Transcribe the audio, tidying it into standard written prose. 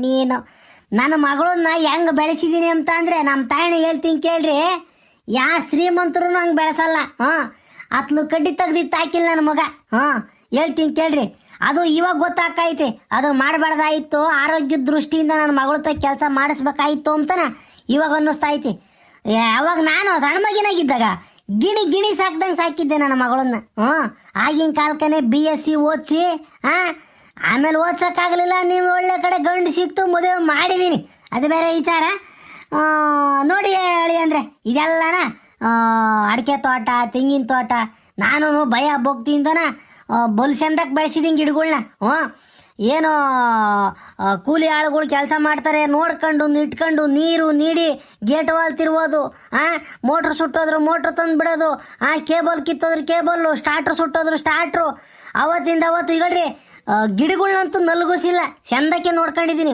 ನೀನು ನನ್ನ ಮಗಳನ್ನ ಹೆಂಗ್ ಬೆಳೆಸಿದೀನಿ ಅಂತ ಅಂದ್ರೆ ನಮ್ಮ ತಾಯಿನ ಹೇಳ್ತೀನಿ ಕೇಳ್ರಿ. ಯಾ ಶ್ರೀಮಂತರು ಹಂಗೆ ಬೆಳೆಸಲ್ಲ. ಅತ್ಲು ಕಡ್ಡಿ ತೆಗ್ದಿತ್ತು ಹಾಕಿಲ್ಲ ನನ್ನ ಮಗ. ಹೇಳ್ತೀನಿ ಕೇಳ್ರಿ. ಅದು ಇವಾಗ ಗೊತ್ತಾಕೈತೆ, ಅದು ಮಾಡಬಾರ್ದಾಯಿತು, ಆರೋಗ್ಯದ ದೃಷ್ಟಿಯಿಂದ ನನ್ನ ಮಗಳ ಕೆಲಸ ಮಾಡಿಸ್ಬೇಕಾಯಿತು ಅಂತನ ಇವಾಗ ಅನ್ನಿಸ್ತಾ ಐತಿ. ಅವಾಗ ನಾನು ಸಣ್ಣ ಮಗಿನಾಗಿದ್ದಾಗ ಗಿಣಿ ಸಾಕ್ದಂಗೆ ಸಾಕಿದ್ದೆ ನನ್ನ ಮಗಳನ್ನ. ಆಗಿನ ಕಾಲಕ್ಕನೆ BSc ಓದಿಸಿ ಆಮೇಲೆ ಓದ್ಸೋಕ್ಕಾಗಲಿಲ್ಲ. ನೀವು ಒಳ್ಳೆ ಕಡೆ ಗಂಡು ಸಿಕ್ತು, ಮದುವೆ ಮಾಡಿದ್ದೀನಿ, ಅದು ಬೇರೆ ವಿಚಾರ. ನೋಡಿ ಹೇಳಿ ಅಂದರೆ ಇದೆಲ್ಲನ ಅಡಿಕೆ ತೋಟ, ತೆಂಗಿನ ತೋಟ, ನಾನು ಭಯ ಭಕ್ತಿಯಿಂದನ ಬಲ್ ಚಂದಕ್ಕೆ ಬೆಳೆಸಿದ್ದೀನಿ ಗಿಡಗಳ್ನ. ಏನೋ ಕೂಲಿ ಆಳುಗಳು ಕೆಲಸ ಮಾಡ್ತಾರೆ, ನೋಡ್ಕೊಂಡು ಇಟ್ಕೊಂಡು ನೀರು ನೀಡಿ ಗೇಟ್ ವಾಲ್ ತಿರ್ಬೋದು, ಮೋಟ್ರ್ ಸುಟ್ಟೋದ್ರು ಮೋಟ್ರ್ ತಂದು ಬಿಡೋದು, ಕೇಬಲ್ ಕಿತ್ತೋದ್ರು ಕೇಬಲ್ಲು, ಸ್ಟಾರ್ಟ್ರು ಸುಟ್ಟೋದ್ರು ಸ್ಟಾರ್ಟ್ರು. ಅವತ್ತಿಂದ ಅವತ್ತು ಈಗಳ್ರಿ ಗಿಡಗಳ್ನಂತೂ ನಲ್ಗುಸಿಲ್ಲ, ಚಂದಕ್ಕೆ ನೋಡ್ಕೊಂಡಿದ್ದೀನಿ.